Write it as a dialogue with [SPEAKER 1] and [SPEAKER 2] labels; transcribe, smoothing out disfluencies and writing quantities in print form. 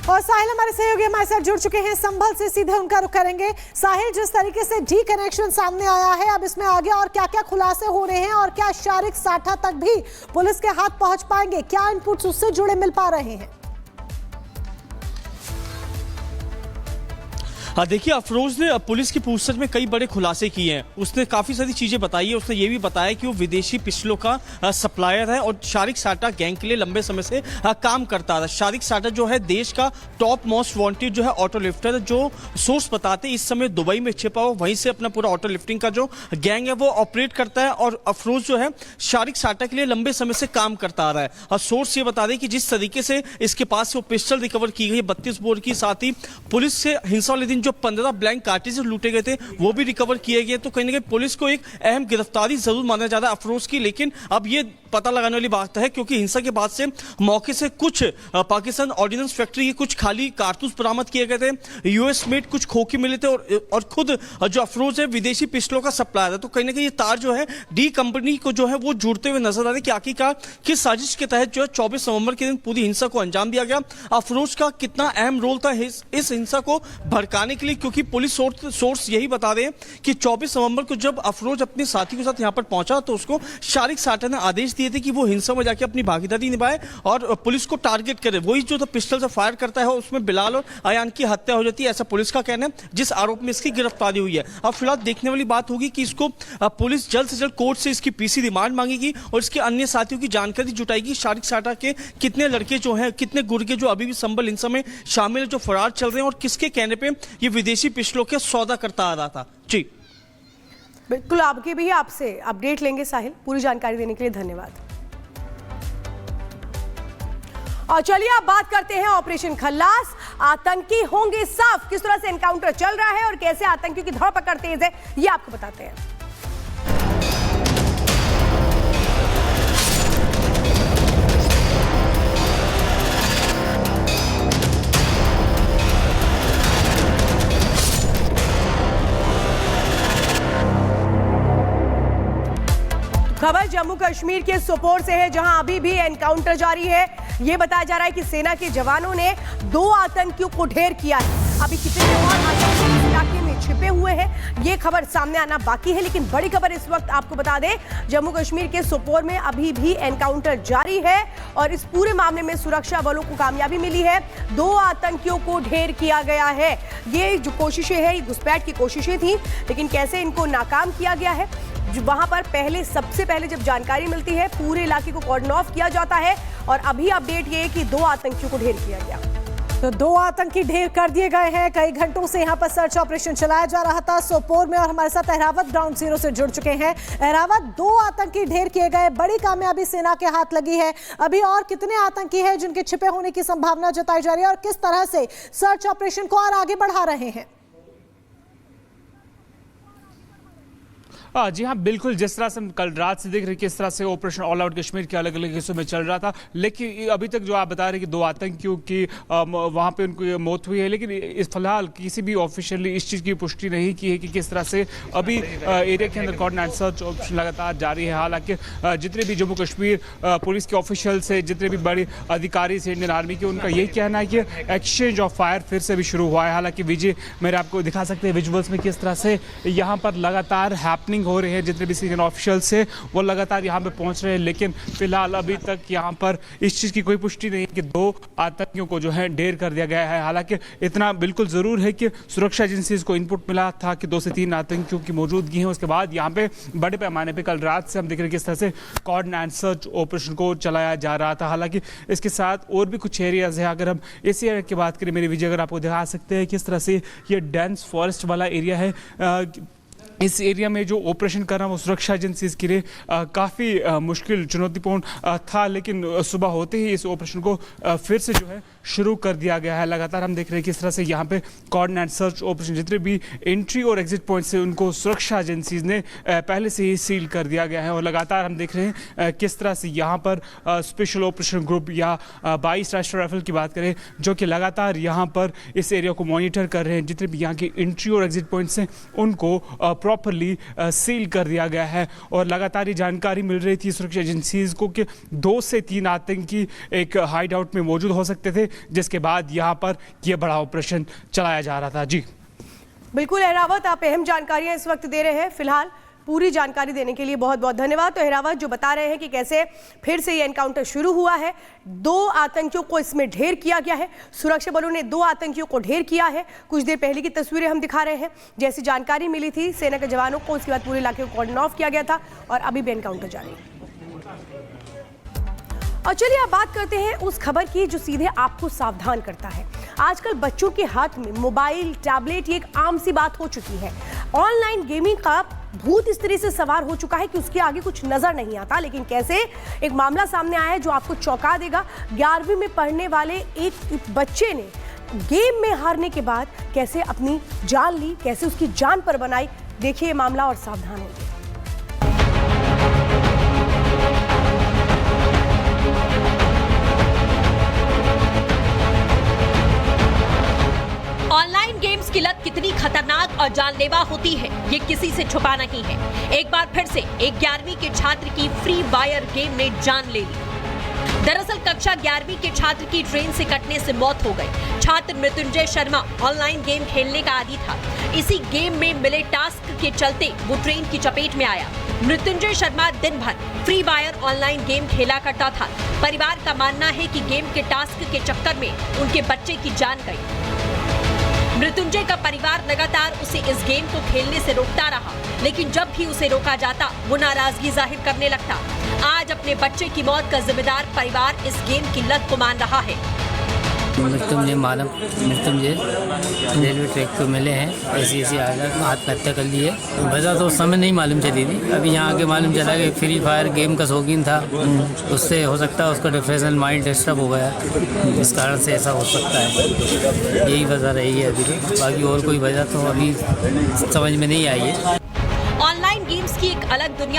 [SPEAKER 1] और साहिल हमारे सहयोगी हमारे साथ जुड़ चुके हैं संभल से, सीधे उनका रुख करेंगे। साहिल, जिस तरीके से डी कनेक्शन सामने आया है, अब इसमें आगे और क्या क्या खुलासे हो रहे हैं और क्या शारिक साठा तक भी पुलिस के हाथ पहुंच पाएंगे? क्या इनपुट्स उससे जुड़े मिल पा रहे हैं?
[SPEAKER 2] देखिए, अफरोज ने पुलिस की पूछताछ में कई बड़े खुलासे किए हैं। उसने काफ़ी सारी चीज़ें बताई है। उसने ये भी बताया कि वो विदेशी पिस्टलों का सप्लायर है और शारिक साठा गैंग के लिए लंबे समय से काम करता था। शारिक साठा जो है देश का टॉप मोस्ट वांटेड जो है ऑटो लिफ्टर है, जो सोर्स बताते इस समय दुबई में छिपा हो, वहीं से अपना पूरा ऑटो लिफ्टिंग का जो गैंग है वो ऑपरेट करता है। और अफरोज जो है शारिक साठा के लिए लंबे समय से काम करता आ रहा है। और सोर्स ये बता दें कि जिस तरीके से इसके पास से वो पिस्टल रिकवर की गई 32 बोर की, साथ ही पुलिस से हिंसा वाले दिन जो 15 ब्लैंक कार्ट्रिजेस लूटे गए थे वो भी रिकवर किए गए। तो कहीं ना कहीं पुलिस को एक अहम गिरफ्तारी जरूर माना जा रहा है अफरोज की। लेकिन अब ये पता लगाने वाली बात है, क्योंकि हिंसा के बाद से मौके से कुछ पाकिस्तान ऑर्डिनेंस फैक्ट्री के कुछ खाली कारतूस बरामद किए गए थे, यूएस मेड कुछ खोखे मिले थे और खुद जो अफरोज है विदेशी पिस्टलों का सप्लायर है। तो कहीं ना कहीं ये तार जो है डी कंपनी को जो है वो जुड़ते हुए नजर आ रहे कि आखिरकार किस साजिश के तहत जो है 24 नवंबर के दिन पूरी हिंसा को अंजाम दिया गया। अफरोज का कितना अहम रोल था इस हिंसा को भड़काने के लिए, क्योंकि पुलिस सोर्स यही बता रहे हैं कि 24 नवंबर को जब अफरोज अपने साथी के साथ यहां पर पहुंचा तो उसको शारिक साठा ने आदेश दिए थे कि वो हिंसा में जाके अपनी भागीदारी निभाए और पुलिस को टारगेट करे। वही जो पिस्टल से फायर करता है उसमें बिलाल और अयान की हत्या हो जाती है, ऐसा पुलिस का कहना है, जिस आरोप में इसकी गिरफ्तारी हुई है। अब फिलहाल देखने वाली बात होगी कि इसको पुलिस जल्द से जल्द कोर्ट से इसकी पीसी रिमांड मांगेगी और इसके अन्य साथियों की जानकारी जुटाएगी। शारिक साठा के कितने लड़के जो हैं, कितने गुर्गे जो अभी भी संभल हिंसा में शामिल है, जो फरार चल रहे हैं और किसके कहने पर ये विदेशी पिस्टलों के सौदा करता आ रहा था। जी
[SPEAKER 1] बिल्कुल, आपके भी आपसे अपडेट लेंगे साहिल। पूरी जानकारी देने के लिए धन्यवाद। और चलिए अब बात करते हैं ऑपरेशन खल्लास। आतंकी होंगे साफ, किस तरह से एनकाउंटर चल रहा है और कैसे आतंकियों की धरपकड़ तेज है, ये आपको बताते हैं। खबर जम्मू कश्मीर के सोपोर से है, जहां अभी भी एनकाउंटर जारी है। ये बताया जा रहा है कि सेना के जवानों ने 2 आतंकियों को ढेर किया है। अभी कितने और आतंकी इस इलाके में छिपे हुए हैं, ये खबर सामने आना बाकी है। लेकिन बड़ी खबर इस वक्त आपको बता दें, जम्मू कश्मीर के सोपोर में अभी भी एनकाउंटर जारी है और इस पूरे मामले में सुरक्षा बलों को कामयाबी मिली है। 2 आतंकियों को ढेर किया गया है। ये जो कोशिशें हैं, ये घुसपैठ की कोशिशें थी, लेकिन कैसे इनको नाकाम किया गया है, वहां पर सबसे पहले जब जानकारी मिलती है पूरे इलाके को कॉर्डन ऑफ किया जाता है। और अभी अपडेट ये है कि 2 आतंकियों को ढेर किया गया। तो 2 आतंकी ढेर कर दिए गए हैं। कई घंटों से यहां पर सर्च ऑपरेशन चलाया जा रहा था सोपोर में और हमारे साथ अहरावत ग्राउंड जीरो से जुड़ चुके हैं। अहरावत, 2 आतंकी ढेर किए गए, बड़ी कामयाबी सेना के हाथ लगी है। अभी और कितने आतंकी हैं जिनके छिपे होने की संभावना जताई जा रही है और किस तरह से सर्च ऑपरेशन को और आगे बढ़ा रहे हैं?
[SPEAKER 3] जी हाँ, बिल्कुल। जिस तरह से हम कल रात से देख रहे हैं किस तरह से ऑपरेशन ऑल आउट कश्मीर के अलग अलग हिस्सों में चल रहा था, लेकिन अभी तक जो आप बता रहे हैं कि 2 आतंकियों की वहाँ पे उनको मौत हुई है, लेकिन इस फिलहाल किसी भी ऑफिशियली इस चीज़ की पुष्टि नहीं की है कि किस तरह से अभी एरिया के अंदर कॉर्डिनेट सर्च ऑपरेशन लगातार जारी है। हालांकि जितने भी जम्मू कश्मीर पुलिस के ऑफिशियल्स है, जितने भी बड़े अधिकारी से इंडियन आर्मी के, उनका यही कहना है कि एक्सचेंज ऑफ फायर फिर से भी शुरू हुआ है। हालांकि विजय मेरे आपको दिखा सकते हैं विजुअल्स में किस तरह से यहाँ पर लगातार हैपनिंग हो रहे हैं। जितने भी सीनियर ऑफिशियल्स हैं वो लगातार यहाँ पे पहुंच रहे हैं, लेकिन फिलहाल अभी तक यहाँ पर इस चीज़ की कोई पुष्टि नहीं है कि 2 आतंकियों को जो है ढेर कर दिया गया है। हालांकि इतना बिल्कुल ज़रूर है कि सुरक्षा एजेंसीज को इनपुट मिला था कि 2 से 3 आतंकियों की मौजूदगी है। उसके बाद यहाँ पे बड़े पैमाने पर कल रात से हम देख रहे हैं किस तरह से कॉर्डन एंड सर्च ऑपरेशन को चलाया जा रहा था। हालांकि इसके साथ और भी कुछ एरियाज है। अगर हम इस एरिया की बात करें, मेरी विजय अगर आपको दिखा सकते हैं किस तरह से ये डेंस फॉरेस्ट वाला एरिया है। इस एरिया में जो ऑपरेशन करना वो सुरक्षा एजेंसीज के लिए काफ़ी मुश्किल, चुनौतीपूर्ण था, लेकिन सुबह होते ही इस ऑपरेशन को फिर से जो है शुरू कर दिया गया है। लगातार हम देख रहे हैं किस तरह से यहाँ पे कॉर्डन एंड सर्च ऑपरेशन, जितने भी एंट्री और एग्जिट पॉइंट से उनको सुरक्षा एजेंसीज ने पहले से ही सील कर दिया गया है। और लगातार हम देख रहे हैं किस तरह से यहाँ पर स्पेशल ऑपरेशन ग्रुप या 22 राष्ट्रीय राइफल की बात करें, जो कि लगातार यहाँ पर इस एरिया को मॉनिटर कर रहे हैं। जितने भी यहाँ की एंट्री और एग्जिट पॉइंट्स हैं उनको प्रॉपरली सील कर दिया गया है। और लगातार ये जानकारी मिल रही थी सुरक्षा एजेंसीज को कि 2 से 3 आतंकी एक हाइड आउट में मौजूद हो सकते थे, जिसके बाद यहाँ पर यह बड़ा ऑपरेशन चलाया जा रहा था। जी
[SPEAKER 1] बिल्कुल अहरावत, आप अहम जानकारियां इस वक्त दे रहे हैं। फिलहाल पूरी जानकारी देने के लिए बहुत बहुत धन्यवाद। तो अहरावत जो बता रहे हैं कि कैसे फिर से ये एनकाउंटर शुरू हुआ है, 2 आतंकियों को इसमें ढेर किया गया है। सुरक्षा बलों ने 2 आतंकियों को ढेर किया है। कुछ देर पहले की तस्वीरें हम दिखा रहे हैं। जैसी जानकारी मिली थी सेना के जवानों को, उसके बाद पूरे इलाके को कॉर्डन ऑफ किया गया था और अभी भी एनकाउंटर जारी है। और चलिए अब बात करते हैं उस खबर की जो सीधे आपको सावधान करता है। आजकल बच्चों के हाथ में मोबाइल, टैबलेट ये एक आम सी बात हो चुकी है। ऑनलाइन गेमिंग का भूत इस तरह से सवार हो चुका है कि उसके आगे कुछ नजर नहीं आता। लेकिन कैसे एक मामला सामने आया है जो आपको चौंका देगा। 11वीं में पढ़ने वाले एक बच्चे ने गेम में हारने के बाद कैसे अपनी जान ली, कैसे उसकी जान पर बनाई। देखिए मामला और सावधान होइए।
[SPEAKER 4] ऑनलाइन गेम्स की लत कितनी खतरनाक और जानलेवा होती है ये किसी से छुपा नहीं है। एक बार फिर से एक 11वीं के छात्र की फ्री फायर गेम ने जान ले ली। दरअसल कक्षा 11वीं के छात्र की ट्रेन से कटने से मौत हो गई। छात्र मृत्युंजय शर्मा ऑनलाइन गेम खेलने का आदी था। इसी गेम में मिले टास्क के चलते वो ट्रेन की चपेट में आया। मृत्युंजय शर्मा दिन भर फ्री फायर ऑनलाइन गेम खेला करता था। परिवार का मानना है कि गेम के टास्क के चक्कर में उनके बच्चे की जान गई। मृत्युंजय का परिवार लगातार उसे इस गेम को खेलने से रोकता रहा, लेकिन जब भी उसे रोका जाता वो नाराजगी जाहिर करने लगता। आज अपने बच्चे की मौत का जिम्मेदार परिवार इस गेम की लत को मान रहा है।
[SPEAKER 5] मृत्युंजय रेलवे ट्रैक पे मिले हैं, ऐसी हालत में आत्महत्या कर ली है। वजह तो उस समय नहीं मालूम चली थी, अभी यहाँ आके मालूम चला कि फ्री फायर गेम का शौकीन था। उससे हो सकता है उसका डिप्रेशन, माइंड डिस्टर्ब हो गया, इस कारण से ऐसा हो सकता है। यही वजह रही है अभी, बाकी और कोई वजह तो अभी समझ में नहीं आई है।
[SPEAKER 4] ऑनलाइन गेम्स की एक अलग दुनिया